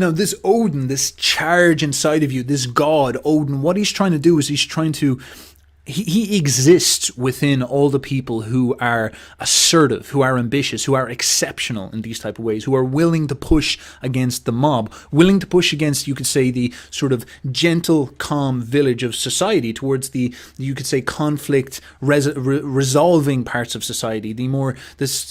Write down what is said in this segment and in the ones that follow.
Now, this Odin, this charge inside of you, this god, Odin, what he's trying to do is he's trying to he exists within all the people who are assertive, who are ambitious, who are exceptional in these type of ways, who are willing to push against the mob, willing to push against, you could say, the sort of gentle, calm village of society towards the, you could say, conflict resolving parts of society, the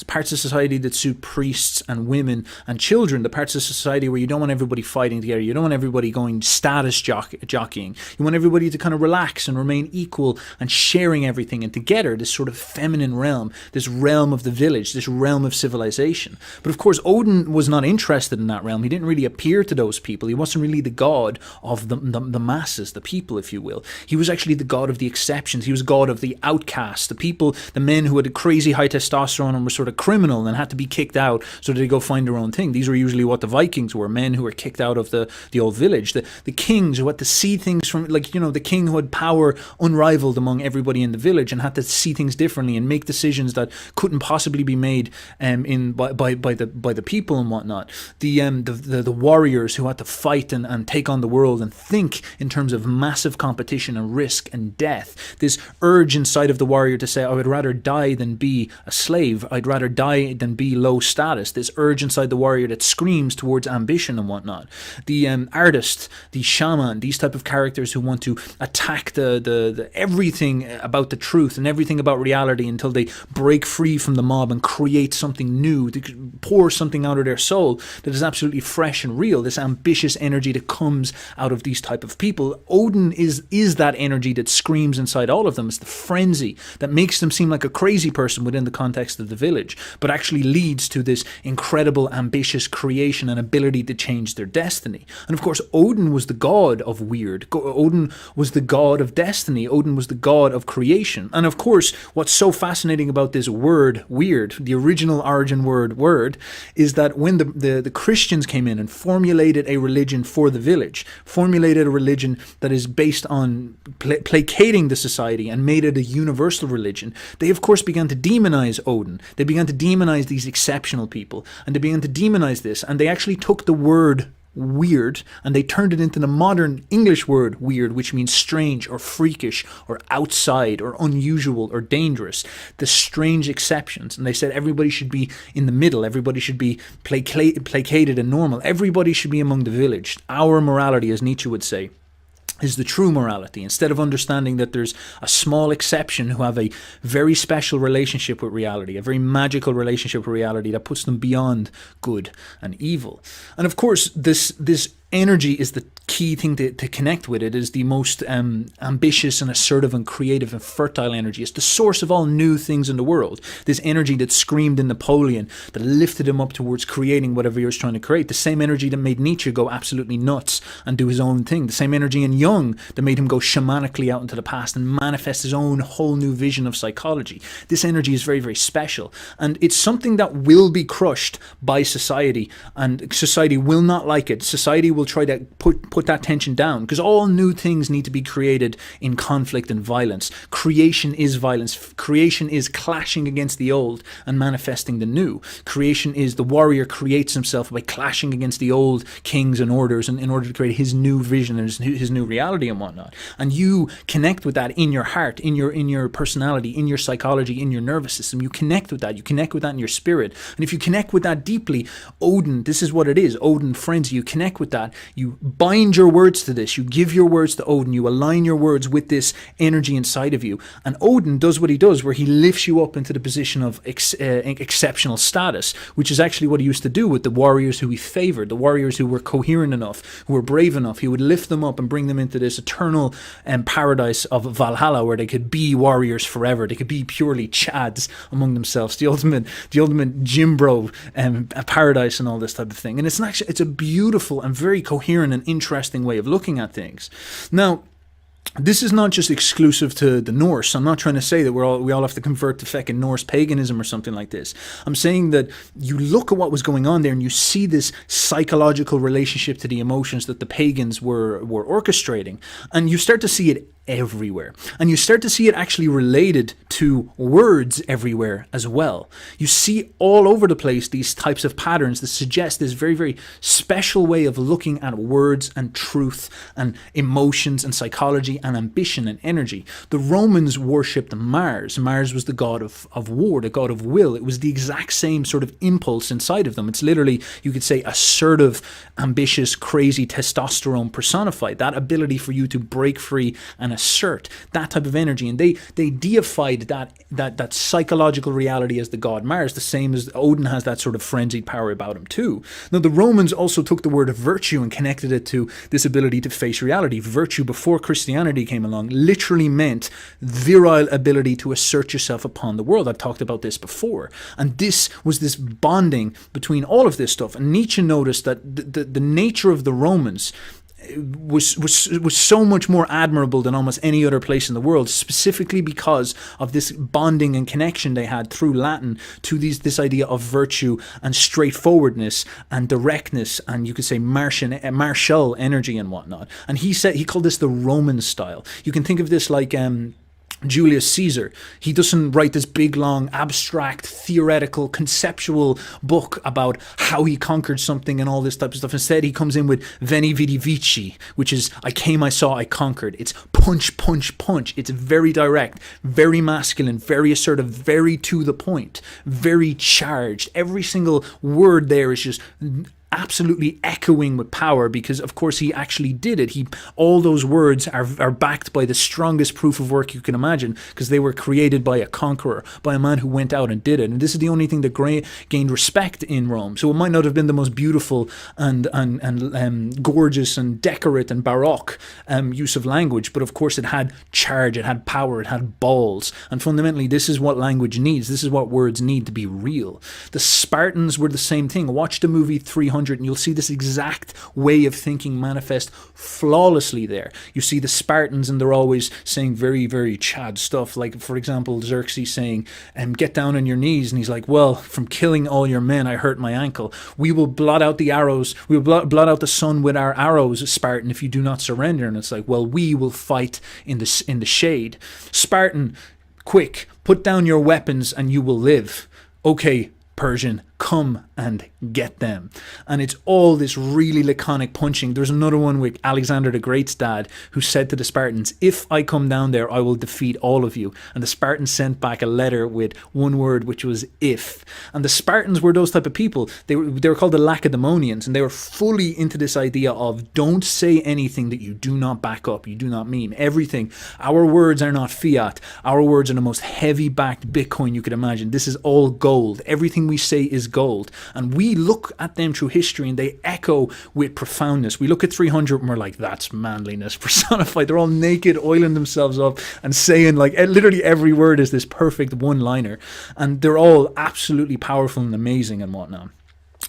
parts of society that suit priests and women and children, the parts of society where you don't want everybody fighting together, you don't want everybody going status jockeying, you want everybody to kind of relax and remain equal and sharing everything, and together this sort of feminine realm, this realm of the village, this realm of civilization. But of course Odin was not interested in that realm. He didn't really appear to those people. He wasn't really the god of the masses, the people, if you will. He was actually the god of the exceptions. He was god of the outcasts, the people, the men who had a crazy high testosterone and were sort of criminal and had to be kicked out so that they go find their own thing. These were usually what the Vikings were, men who were kicked out of the old village. The kings who had to see things from, like, you know, the king who had power unrivaled among everybody in the village and had to see things differently and make decisions that couldn't possibly be made by the people and whatnot. The warriors who had to fight and take on the world and think in terms of massive competition and risk and death. This urge inside of the warrior to say, I would rather die than be a slave. I'd rather die than be low status. This urge inside the warrior that screams towards ambition and whatnot. The artist, the shaman, these type of characters who want to attack the everything about the truth and everything about reality until they break free from the mob and create something new, they pour something out of their soul that is absolutely fresh and real, this ambitious energy that comes out of these type of people. Odin is that energy that screams inside all of them. It's the frenzy that makes them seem like a crazy person within the context of the village, but actually leads to this incredible ambitious creation and ability to change their destiny. And of course Odin was the god of weird. Odin was the god of destiny. Odin was the god of creation. And of course, what's so fascinating about this word, weird, the original origin word, is that when the Christians came in and formulated a religion for the village, formulated a religion that is based on placating the society and made it a universal religion, they of course began to demonize Odin. They began to demonize these exceptional people, and they began to demonize this, and they actually took the word weird and they turned it into the modern English word weird, which means strange or freakish or outside or unusual or dangerous, the strange exceptions. And they said everybody should be in the middle, everybody should be placated and normal, everybody should be among the village. Our morality, as Nietzsche would say, is the true morality, instead of understanding that there's a small exception who have a very special relationship with reality, a very magical relationship with reality that puts them beyond good and evil. And of course, this energy is the key thing to connect with. It is the most ambitious and assertive and creative and fertile energy. It's the source of all new things in the world. This energy that screamed in Napoleon, that lifted him up towards creating whatever he was trying to create. The same energy that made Nietzsche go absolutely nuts and do his own thing. The same energy in Jung that made him go shamanically out into the past and manifest his own whole new vision of psychology. This energy is very, very special. And it's something that will be crushed by society, and society will not like it. Society will try to put that tension down, because all new things need to be created in conflict and violence. Creation is violence. Creation is clashing against the old and manifesting the new. Creation is the warrior creates himself by clashing against the old kings and orders, and in order to create his new vision and his new reality and whatnot. And you connect with that in your heart, in your personality, in your psychology, in your nervous system. You connect with that. You connect with that in your spirit. And if you connect with that deeply, Odin, this is what it is. Odin frenzy. You connect with that. You bind your words to this. You give your words to Odin. You align your words with this energy inside of you. And Odin does what he does, where he lifts you up into the position of exceptional status, which is actually what he used to do with the warriors who he favored, the warriors who were coherent enough, who were brave enough. He would lift them up and bring them into this eternal paradise of Valhalla, where they could be warriors forever. They could be purely chads among themselves, the ultimate gym bro paradise and all this type of thing. And it's a beautiful and very coherent and interesting way of looking at things. Now, this is not just exclusive to the Norse. I'm not trying to say that we all have to convert to feckin' Norse paganism or something like this. I'm saying that you look at what was going on there and you see this psychological relationship to the emotions that the pagans were orchestrating, and you start to see it everywhere. And you start to see it actually related to words everywhere as well. You see all over the place these types of patterns that suggest this very, very special way of looking at words and truth and emotions and psychology and ambition and energy. The Romans worshipped Mars. Mars was the god of war, the god of will. It was the exact same sort of impulse inside of them. It's literally, you could say, assertive, ambitious, crazy testosterone personified. That ability for you to break free and assert, that type of energy. And they deified that psychological reality as the god Mars, the same as Odin has that sort of frenzied power about him too. Now, the Romans also took the word of virtue and connected it to this ability to face reality. Virtue, before Christianity came along, literally meant virile ability to assert yourself upon the world. I've talked about this before. And this was this bonding between all of this stuff. And Nietzsche noticed that the nature of the Romans was so much more admirable than almost any other place in the world, specifically because of this bonding and connection they had through Latin to this idea of virtue and straightforwardness and directness, and you could say martial energy and whatnot. And he called this the Roman style. You can think of this like Julius Caesar. He doesn't write this big, long, abstract, theoretical, conceptual book about how he conquered something and all this type of stuff. Instead, he comes in with Veni Vidi Vici, which is I came, I saw, I conquered. It's punch, punch, punch. It's very direct, very masculine, very assertive, very to the point, very charged. Every single word there is just absolutely echoing with power, because of course he actually did it. All those words are backed by the strongest proof of work you can imagine, because they were created by a conqueror, by a man who went out and did it. And this is the only thing that gained respect in Rome. So it might not have been the most beautiful and gorgeous and decorate and baroque use of language, but of course it had charge, it had power, it had balls. And fundamentally, this is what language needs. This is what words need to be real. The Spartans were the same thing. Watch the movie 300 and you'll see this exact way of thinking manifest flawlessly there. You see the Spartans and they're always saying very, very Chad stuff. Like, for example, Xerxes saying, get down on your knees. And he's like, well, from killing all your men, I hurt my ankle. We will blot out the arrows. We will blot out the sun with our arrows, Spartan, if you do not surrender. And it's like, well, we will fight in the shade. Spartan, quick, put down your weapons and you will live. Okay, Persian, come and get them. And it's all this really laconic punching. There's another one with Alexander the Great's dad, who said to the Spartans, if I come down there, I will defeat all of you. And the Spartans sent back a letter with one word, which was if. And the Spartans were those type of people. They were called the Lacedaemonians, and they were fully into this idea of don't say anything that you do not back up, you do not mean. Everything. Our words are not fiat. Our words are the most heavy-backed Bitcoin you could imagine. This is all gold. Everything we say is gold. And we look at them through history and they echo with profoundness. We look at 300 and we're like, that's manliness personified. They're all naked, oiling themselves up and saying, like, literally every word is this perfect one-liner. And they're all absolutely powerful and amazing and whatnot.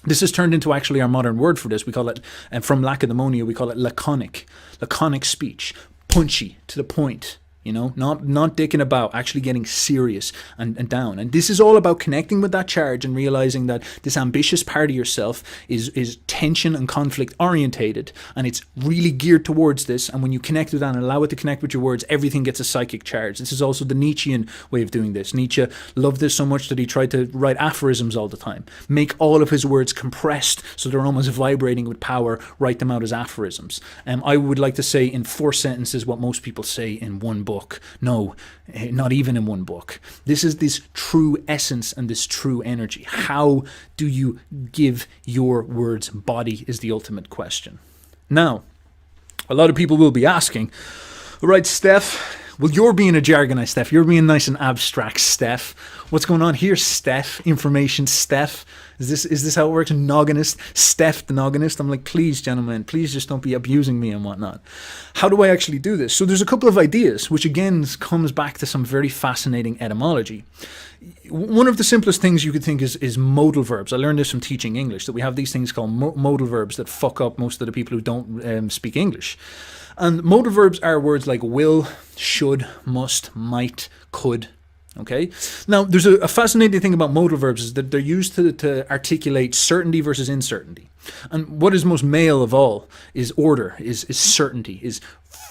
This has turned into actually our modern word for this. We call it, from Lacedaemonia, we call it laconic. Laconic speech. Punchy, to the point. You know, not dicking about, actually getting serious and down. And this is all about connecting with that charge and realizing that this ambitious part of yourself is tension and conflict orientated, and it's really geared towards this. And when you connect with that and allow it to connect with your words, everything gets a psychic charge. This is also the Nietzschean way of doing this. Nietzsche loved this so much that he tried to write aphorisms all the time. Make all of his words compressed so they're almost vibrating with power, write them out as aphorisms. I would like to say in 4 sentences what most people say in one book. No, not even in one book. This is this true essence and this true energy. How do you give your words body is the ultimate question. Now, a lot of people will be asking, all right, Steph, well, you're being a jargonized Steph. You're being nice and abstract, Steph. What's going on here, Steph? Information, Steph. Is this how it works? Noggin-ist, Steph the Noggin-ist. I'm like, please, gentlemen, please just don't be abusing me and whatnot. How do I actually do this? So there's a couple of ideas, which again comes back to some very fascinating etymology. One of the simplest things you could think is modal verbs. I learned this from teaching English, that we have these things called modal verbs that fuck up most of the people who don't speak English. And modal verbs are words like will, should, must, might, could. Okay. Now, there's a fascinating thing about modal verbs is that they're used to articulate certainty versus uncertainty. And what is most male of all is order, is certainty, is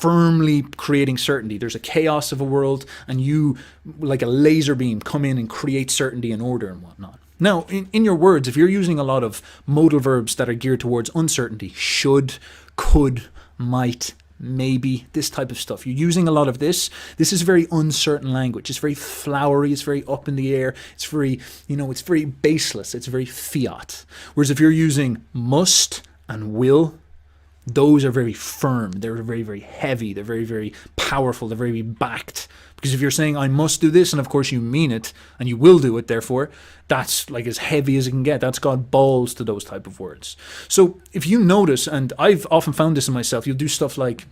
firmly creating certainty. There's a chaos of a world, and you, like a laser beam, come in and create certainty and order and whatnot. Now, in your words, if you're using a lot of modal verbs that are geared towards uncertainty, should, could, might, maybe, this type of stuff. You're using a lot of this. This is very uncertain language. It's very flowery. It's very up in the air. It's very, it's very baseless. It's very fiat. Whereas if you're using must and will, those are very firm. They're very, very heavy. They're very, very powerful. They're very backed. Because if you're saying, I must do this, and of course you mean it, and you will do it, therefore, that's like as heavy as it can get. That's got balls to those type of words. So if you notice, and I've often found this in myself, you'll do stuff like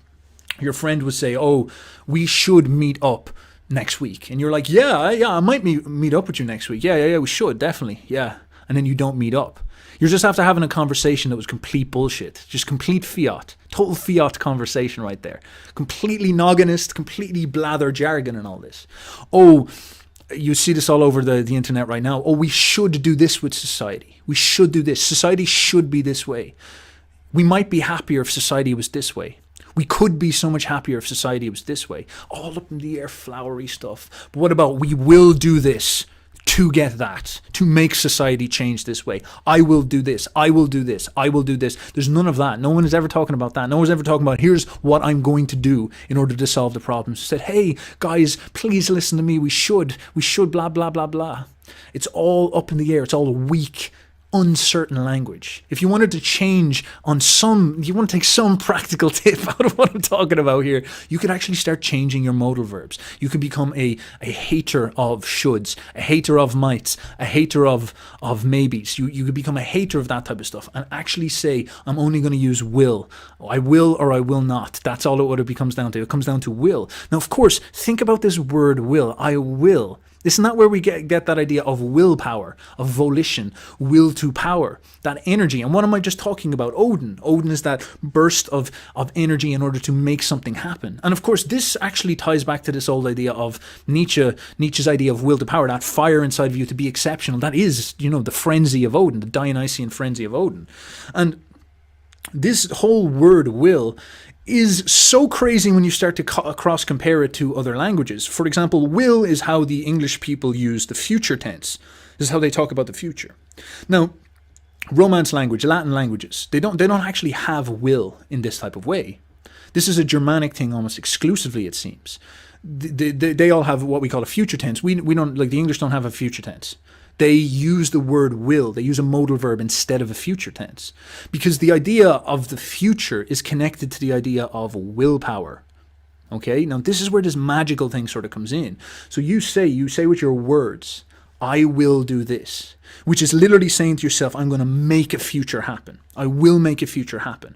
your friend would say, oh, we should meet up next week. And you're like, yeah, I might meet up with you next week. Yeah, we should, definitely, yeah. And then you don't meet up. You're just after having a conversation that was complete bullshit. Just complete fiat. Total fiat conversation right there. Completely nogginist, completely blather jargon and all this. Oh, you see this all over the internet right now. Oh, we should do this with society. We should do this. Society should be this way. We might be happier if society was this way. We could be so much happier if society was this way. All up in the air, flowery stuff. But what about we will do this to get that, to make society change this way? I will do this, I will do this, I will do this. There's none of that. No one is ever talking about that. No one's ever talking about, here's what I'm going to do in order to solve the problems. Said, hey, guys, please listen to me. We should, blah, blah, blah, blah. It's all up in the air. It's all weak, uncertain language. If you wanted to change on you want to take some practical tip out of what I'm talking about here, you could actually start changing your modal verbs. You could become a hater of shoulds, a hater of mights, a hater of maybes. You could become a hater of that type of stuff and actually say, I'm only going to use will. I will or I will not. That's all what it comes down to. It comes down to will. Now, of course, think about this word will. I will. Isn't that where we get that idea of willpower, of volition, will to power, that energy? And what am I just talking about? Odin. Odin is that burst of energy in order to make something happen. And of course, this actually ties back to this old idea of Nietzsche's idea of will to power, that fire inside of you to be exceptional. That is, the frenzy of Odin, the Dionysian frenzy of Odin. And this whole word will is so crazy when you start to cross-compare it to other languages. For example, will is how the English people use the future tense. This is how they talk about the future. Now, Romance language, Latin languages, they don't actually have will in this type of way. This is a Germanic thing almost exclusively, it seems. They all have what we call a future tense. We don't, like the English don't have a future tense. They use the word will. They use a modal verb instead of a future tense. Because the idea of the future is connected to the idea of willpower. Okay? Now, this is where this magical thing sort of comes in. So you say with your words, I will do this. Which is literally saying to yourself, I'm going to make a future happen. I will make a future happen.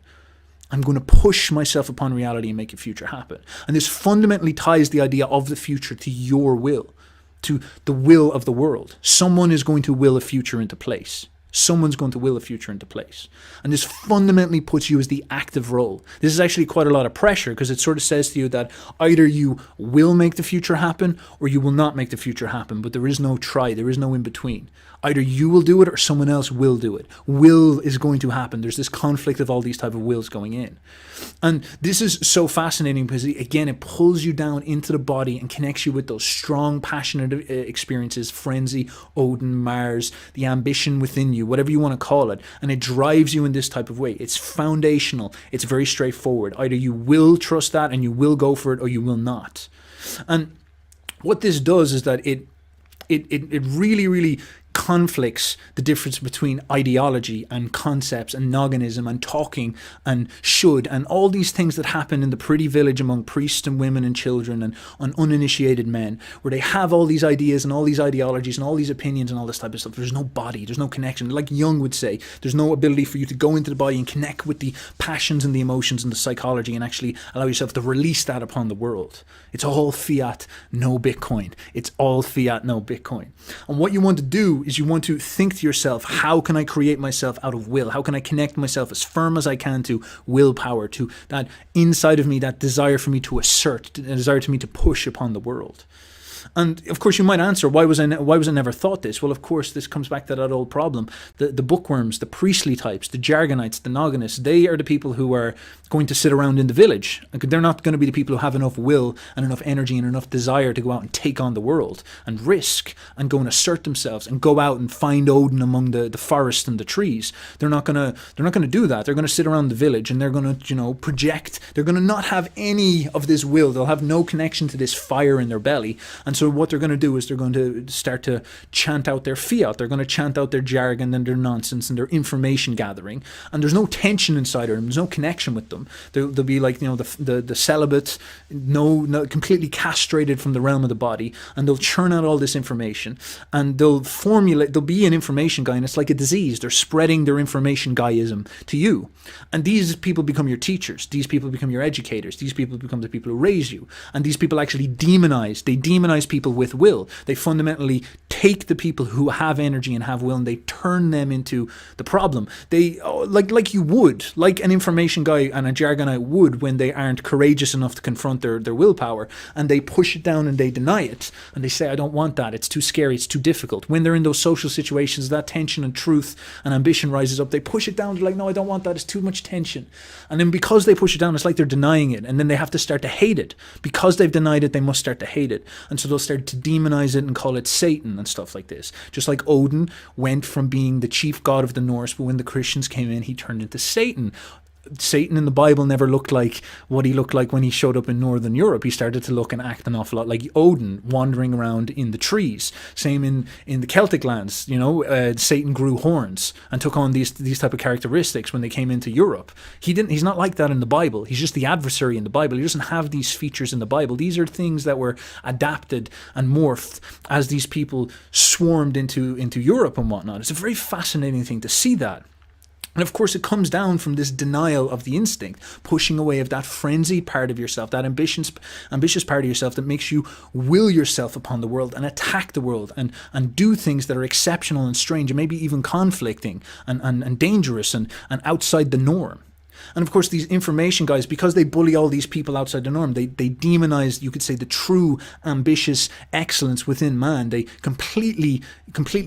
I'm going to push myself upon reality and make a future happen. And this fundamentally ties the idea of the future to your will, to the will of the world. Someone is going to will a future into place. Someone's going to will a future into place. And this fundamentally puts you as the active role. This is actually quite a lot of pressure because it sort of says to you that either you will make the future happen or you will not make the future happen. But there is no try. There is no in between. Either you will do it or someone else will do it. Will is going to happen. There's this conflict of all these type of wills going in. And this is so fascinating because, again, it pulls you down into the body and connects you with those strong, passionate experiences, frenzy, Odin, Mars, the ambition within you, whatever you want to call it. And it drives you in this type of way. It's foundational. It's very straightforward. Either you will trust that and you will go for it or you will not. And what this does is that it really, really conflicts the difference between ideology and concepts and nogginism and talking and should and all these things that happen in the pretty village among priests and women and children and uninitiated men, where they have all these ideas and all these ideologies and all these opinions and all this type of stuff. There's no body, there's no connection. Like Jung would say, there's no ability for you to go into the body and connect with the passions and the emotions and the psychology and actually allow yourself to release that upon the world. It's all fiat, no Bitcoin. It's all fiat, no Bitcoin. And what you want to do is you want to think to yourself, how can I create myself out of will? How can I connect myself as firm as I can to willpower, to that inside of me, that desire for me to assert, a desire to me to push upon the world? And of course you might answer, why was I never thought this? Well, of course, this comes back to that old problem. The bookworms, the priestly types, the jargonites, the nogginists, they are the people who are going to sit around in the village. They're not going to be the people who have enough will and enough energy and enough desire to go out and take on the world and risk and go and assert themselves and go out and find Odin among the forest and the trees. They're not going to do that. They're going to sit around the village and they're going to project. They're going to not have any of this will. They'll have no connection to this fire in their belly. And so what they're going to do is they're going to start to chant out their fiat. They're going to chant out their jargon and their nonsense and their information gathering. And there's no tension inside of them. There's no connection with them. They'll be like, the celibate, no, completely castrated from the realm of the body. And they'll churn out all this information. And they'll be an information guy. And it's like a disease. They're spreading their information guyism to you. And these people become your teachers. These people become your educators. These people become the people who raise you. And these people actually demonize. They demonize people with will. They fundamentally take the people who have energy and have will and they turn them into the problem. They like you would, like an information guy and a jargonite would when they aren't courageous enough to confront their willpower, and they push it down and they deny it and they say, I don't want that, it's too scary, it's too difficult. When they're in those social situations, that tension and truth and ambition rises up, they push it down. They're like, no, I don't want that, it's too much tension. And then because they push it down, it's like they're denying it, and then they have to start to hate it. Because they've denied it, they must start to hate it. And so they'll start to demonize it and call it Satan and stuff like this. Just like Odin went from being the chief god of the Norse, but when the Christians came in, he turned into Satan. Satan in the Bible never looked like what he looked like when he showed up in Northern Europe. He started to look and act an awful lot like Odin, wandering around in the trees. Same in the Celtic lands, Satan grew horns and took on these type of characteristics when they came into Europe. He's not like that in the Bible. He's just the adversary in the Bible. He doesn't have these features in the Bible. These are things that were adapted and morphed as these people swarmed into Europe and whatnot. It's a very fascinating thing to see that. And of course, it comes down from this denial of the instinct, pushing away of that frenzied part of yourself, that ambitious part of yourself that makes you will yourself upon the world and attack the world and do things that are exceptional and strange and maybe even conflicting and dangerous and outside the norm. And of course, these information guys, because they bully all these people outside the norm, they demonize, you could say, the true ambitious excellence within man. They completely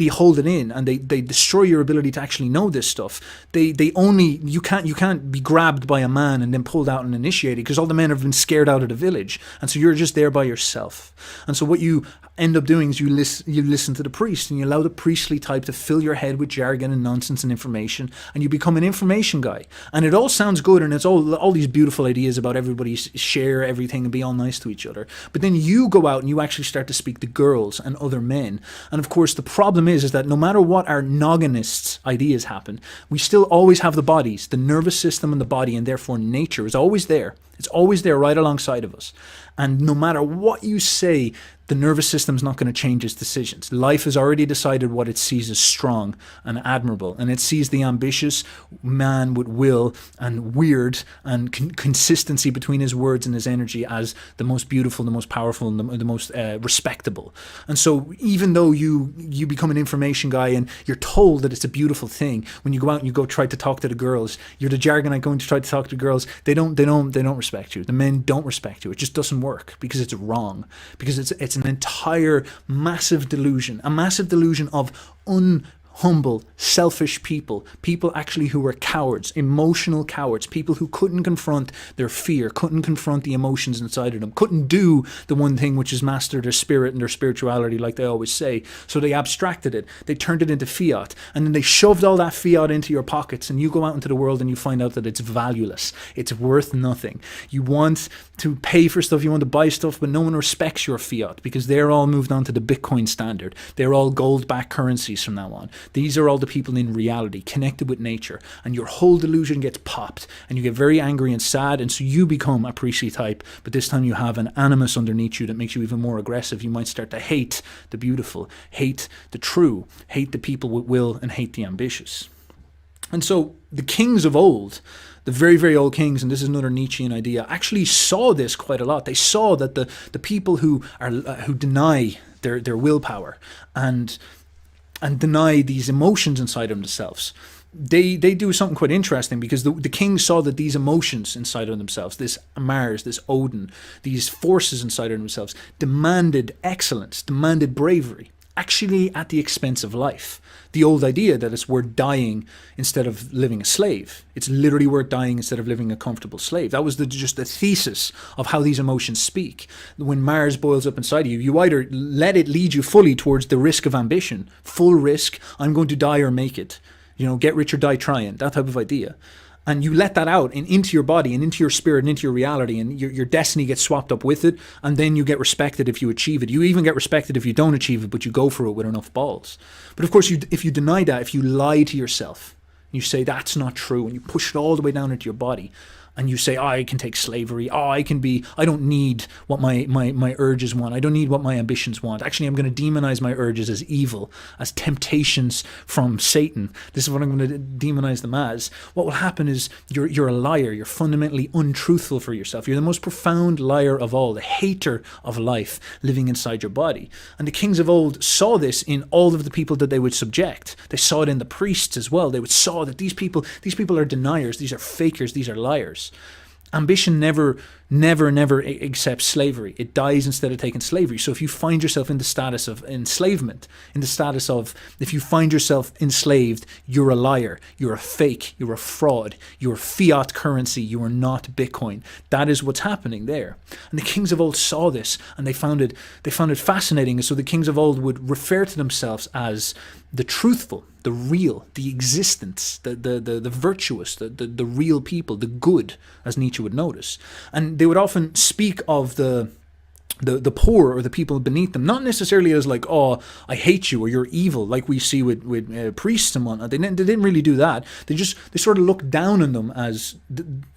hold it in, and they destroy your ability to actually know this stuff. You can't be grabbed by a man and then pulled out and initiated, because all the men have been scared out of the village, and so you're just there by yourself. And so what you end up doing is you listen to the priest, and you allow the priestly type to fill your head with jargon and nonsense and information, and you become an information guy. And it all sounds good, and it's all these beautiful ideas about everybody share everything and be all nice to each other. But then you go out and you actually start to speak to girls and other men. And of course, the problem is that no matter what our nogginists' ideas happen, we still always have the bodies, the nervous system and the body, and therefore nature is always there. It's always there right alongside of us. And no matter what you say, the nervous system's not going to change its decisions. Life has already decided what it sees as strong and admirable, and it sees the ambitious man with will and weird and consistency between his words and his energy as the most beautiful, the most powerful, and the most respectable. And so even though you become an information guy and you're told that it's a beautiful thing, when you go out and you go try to talk to the girls, you're the jargonite going to try to talk to girls, they don't respect you. The men don't respect you. It just doesn't work because it's wrong, because it's an entire massive delusion, a massive delusion of humble, selfish people, people actually who were cowards, emotional cowards, people who couldn't confront their fear, couldn't confront the emotions inside of them, couldn't do the one thing which is master their spirit and their spirituality, like they always say. So they abstracted it, they turned it into fiat, and then they shoved all that fiat into your pockets, and you go out into the world and you find out that it's valueless, it's worth nothing. You want to pay for stuff, you want to buy stuff, but no one respects your fiat because they're all moved on to the Bitcoin standard. They're all gold-backed currencies from now on. These are all the people in reality, connected with nature, and your whole delusion gets popped, and you get very angry and sad, and so you become a priestly type, but this time you have an animus underneath you that makes you even more aggressive. You might start to hate the beautiful, hate the true, hate the people with will, and hate the ambitious. And so the kings of old, the very, very old kings, and this is another Nietzschean idea, actually saw this quite a lot. They saw that the people who deny their willpower and deny these emotions inside of themselves, they do something quite interesting, because the kings saw that these emotions inside of themselves, this Mars, this Odin, these forces inside of themselves, demanded excellence, demanded bravery, actually at the expense of life. The old idea that it's worth dying instead of living a slave. It's literally worth dying instead of living a comfortable slave. That was just the thesis of how these emotions speak. When Mars boils up inside of you, you either let it lead you fully towards the risk of ambition, full risk, I'm going to die or make it, get rich or die trying, that type of idea. And you let that out and into your body and into your spirit and into your reality, and your destiny gets swapped up with it, and then you get respected if you achieve it. You even get respected if you don't achieve it, but you go for it with enough balls. But of course, if you deny that, if you lie to yourself, you say that's not true, and you push it all the way down into your body, and you say, I can take slavery, I don't need what my urges want, I don't need what my ambitions want. Actually, I'm going to demonize my urges as evil, as temptations from Satan. This is what I'm going to demonize them as. What will happen is you're a liar, you're fundamentally untruthful for yourself. You're the most profound liar of all, the hater of life living inside your body. And the kings of old saw this in all of the people that they would subject. They saw it in the priests as well. They saw that these people are deniers, these are fakers, these are liars. Ambition never accepts slavery. It dies instead of taking slavery. So if you find yourself in the status of enslavement, if you find yourself enslaved, you're a liar, you're a fake, you're a fraud, you're fiat currency, you are not Bitcoin. That is what's happening there. And the kings of old saw this, and they found it fascinating. And so the kings of old would refer to themselves as the truthful, the real, the existence, the virtuous, the real people, the good, as Nietzsche would notice. And they would often speak of the poor or the people beneath them, not necessarily as like, oh, I hate you or you're evil, like we see with priests and whatnot. They didn't really do that. They sort of looked down on them as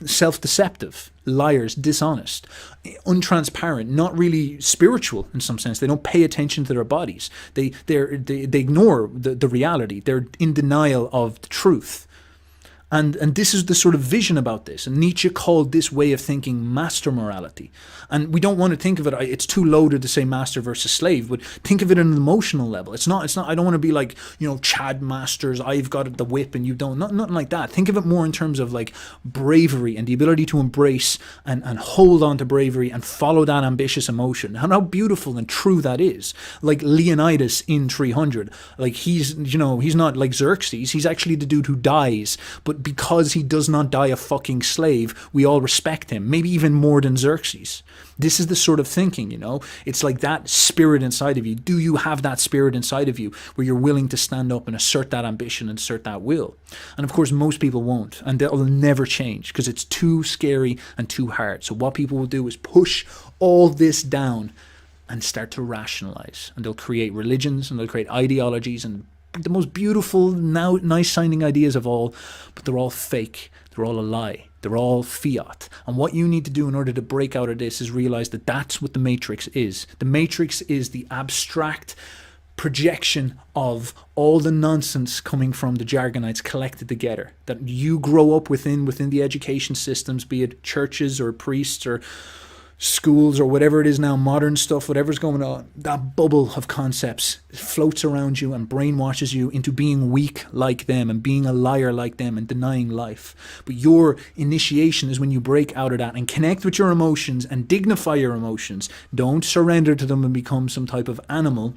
self-deceptive, liars, dishonest, untransparent, not really spiritual in some sense. They don't pay attention to their bodies. They ignore the reality. They're in denial of the truth. And this is the sort of vision about this. And Nietzsche called this way of thinking master morality. And we don't want to think of it, it's too loaded to say master versus slave, but think of it on an emotional level. It's not, I don't want to be like, Chad masters, I've got the whip and you don't, nothing like that. Think of it more in terms of like bravery and the ability to embrace and hold on to bravery and follow that ambitious emotion. And how beautiful and true that is. Like Leonidas in 300, like he's not like Xerxes, he's actually the dude who dies, but because he does not die a fucking slave, we all respect him, maybe even more than Xerxes. This is the sort of thinking, it's like that spirit inside of you. Do you have that spirit inside of you where you're willing to stand up and assert that ambition and assert that will? And of course, most people won't, and they'll never change because it's too scary and too hard. So what people will do is push all this down and start to rationalize, and they'll create religions and they'll create ideologies and the most beautiful, nice sounding ideas of all, but they're all fake. They're all a lie. They're all fiat. And what you need to do in order to break out of this is realize that that's what the Matrix is. The Matrix is the abstract projection of all the nonsense coming from the jargonites collected together, that you grow up within the education systems, be it churches or priests or schools or whatever it is now, modern stuff, whatever's going on. That bubble of concepts floats around you and brainwashes you into being weak like them and being a liar like them and denying life. But your initiation is when you break out of that and connect with your emotions and dignify your emotions. Don't surrender to them and become some type of animal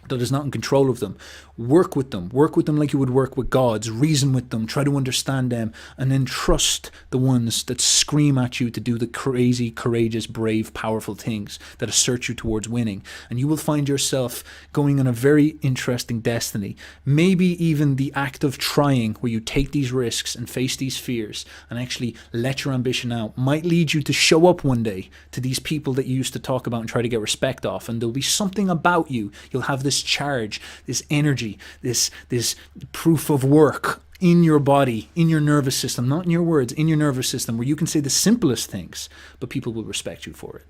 that is not in control of them. Work with them. Work with them like you would work with gods. Reason with them. Try to understand them. And then trust the ones that scream at you to do the crazy, courageous, brave, powerful things that assert you towards winning. And you will find yourself going on a very interesting destiny. Maybe even the act of trying, where you take these risks and face these fears and actually let your ambition out, might lead you to show up one day to these people that you used to talk about and try to get respect off. And there'll be something about you. You'll have this charge, this energy, this proof of work in your body, in your nervous system, not in your words, in your nervous system, where you can say the simplest things, but people will respect you for it.